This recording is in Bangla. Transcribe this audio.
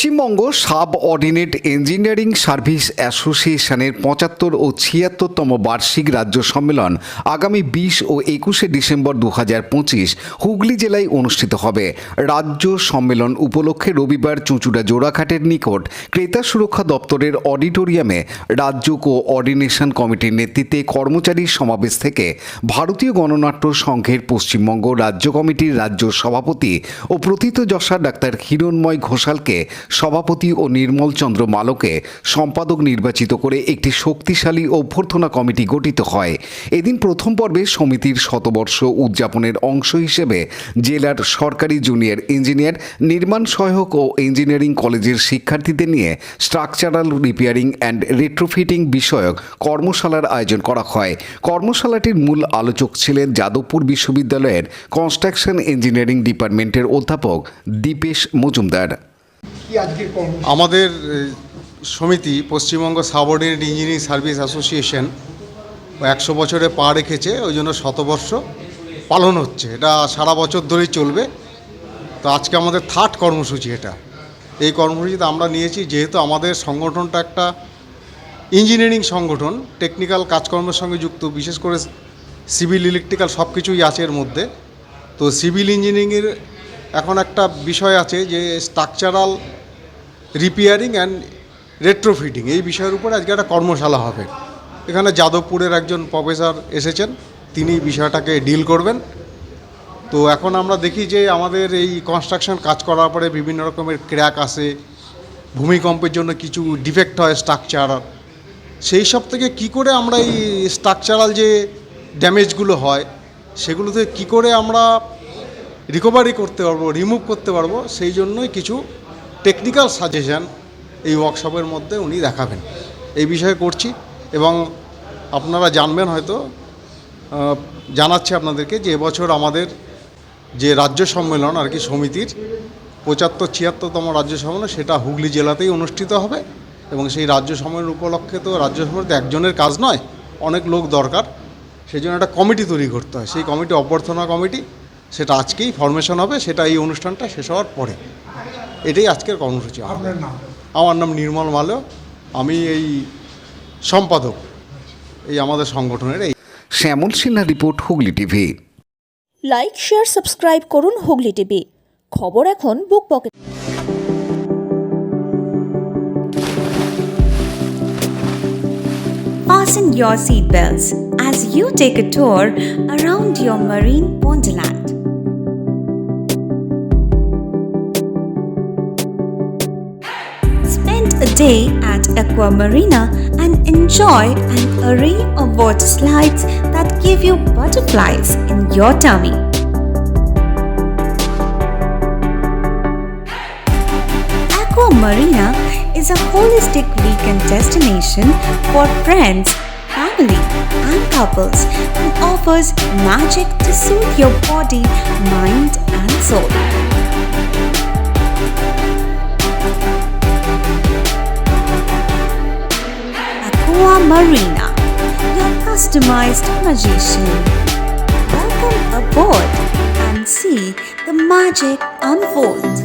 Paschimbanga sub ordinate engineering service অ্যাসোসিয়েশনের ৭৫ ও ৭৬তম বার্ষিক রাজ্য সম্মেলন আগামী ২০ ও ২১শে ডিসেম্বর ২০২৫ হুগলি জেলায় অনুষ্ঠিত হবে। রাজ্য সম্মেলন উপলক্ষে রবিবার চুঁচুড়া জোড়াঘাটের নিকট ক্রেতা সুরক্ষা দপ্তরের অডিটোরিয়ামে রাজ্য কোঅর্ডিনেশন কমিটির নেতৃত্বে কর্মচারী সমাবেশ থেকে ভারতীয় গণনাট্য সংঘের পশ্চিমবঙ্গ রাজ্য কমিটির রাজ্য সভাপতি ও প্রথিতযশা ডাক্তার হিরণময় ঘোষালকে সভাপতি ও নির্মল চন্দ্র মালকে সম্পাদক নির্বাচিত করে একটি শক্তিশালী অভ্যর্থনা কমিটি গঠিত হয়। এদিন প্রথম পর্বে সমিতির শতবর্ষ উদযাপনের অংশ হিসেবে জেলার সরকারি জুনিয়র ইঞ্জিনিয়ার, নির্মাণ সহায়ক ও ইঞ্জিনিয়ারিং কলেজের শিক্ষার্থীদের নিয়ে স্ট্রাকচারাল রিপেয়ারিং অ্যান্ড রেট্রোফিটিং বিষয়ক কর্মশালার আয়োজন করা হয়। কর্মশালাটির মূল আলোচক ছিলেন যাদবপুর বিশ্ববিদ্যালয়ের কনস্ট্রাকশন ইঞ্জিনিয়ারিং ডিপার্টমেন্টের অধ্যাপক দীপেশ মজুমদার। আমাদের সমিতি Paschimbanga subordinate engineering service association ১০০ বছরে পা রেখেছে, ওই জন্য শতবর্ষ পালন হচ্ছে। এটা সারা বছর ধরেই চলবে। তো আজকে আমাদের থার্ড কর্মসূচি। এই কর্মসূচিতে আমরা নিয়েছি, যেহেতু আমাদের সংগঠনটা একটা ইঞ্জিনিয়ারিং সংগঠন, টেকনিক্যাল কাজকর্মের সঙ্গে যুক্ত, বিশেষ করে সিভিল ইলেকট্রিক্যাল সব কিছুই আছে এর মধ্যে। তো সিভিল ইঞ্জিনিয়ারিংয়ের এখন একটা বিষয় আছে যে স্ট্রাকচারাল রিপেয়ারিং অ্যান্ড রেট্রোফিটিং, এই বিষয়ের উপরে আজকে একটা কর্মশালা হবে। এখানে যাদবপুরের একজন প্রফেসর এসেছেন, তিনি বিষয়টাকে ডিল করবেন। তো এখন আমরা দেখি যে আমাদের এই কনস্ট্রাকশন কাজ করার পরে বিভিন্ন রকমের ক্র্যাক আসে, ভূমিকম্পের জন্য কিছু ডিফেক্ট হয় স্ট্রাকচার। সেই সব থেকে কী করে আমরা এই স্ট্রাকচারাল যে ড্যামেজগুলো হয় সেগুলো থেকে কী করে আমরা রিকভারি করতে পারবো, রিমুভ করতে পারবো, সেই জন্যই কিছু টেকনিক্যাল সাজেশান এই ওয়ার্কশপের মধ্যে উনি দেখাবেন। এই বিষয়ে করছি এবং আপনারা জানবেন, হয়তো জানাচ্ছি আপনাদেরকে যে এবছর আমাদের যে রাজ্য সম্মেলন আর কি সমিতির ৭৫-৭৬তম রাজ্য সম্মেলন, সেটা হুগলি জেলাতেই অনুষ্ঠিত হবে। এবং সেই রাজ্য সম্মেলন উপলক্ষে তো রাজ্য সম্মেলনে একজনের কাজ নয়, অনেক লোক দরকার। সেই জন্য একটা কমিটি তৈরি করতে হয়। সেই কমিটি অভ্যর্থনা কমিটি, সেটা আজকেই ফরমেশন হবে, সেটা এই অনুষ্ঠানটা শেষ হওয়ার পরে। এটাই আজকের কর্মসূচি। আমার নাম নির্মল মালয়, আমি এই সম্পাদক এই আমাদের সংগঠনের। এই Shyamal Sinha report, Hooghly TV. Like, share, subscribe করুন হুগলি টিভি। খবর এখন book pocket. Fasten your seatbelts as you take a tour around your marine wonderland. Spend a day at Aqua Marina and enjoy an array of water slides that give you butterflies in your tummy. Aqua Marina is a holistic weekend destination for friends, family, and couples and offers magic to soothe your body, mind, and soul. Aqua Marina, your customized magician. Welcome aboard and see the magic unfold.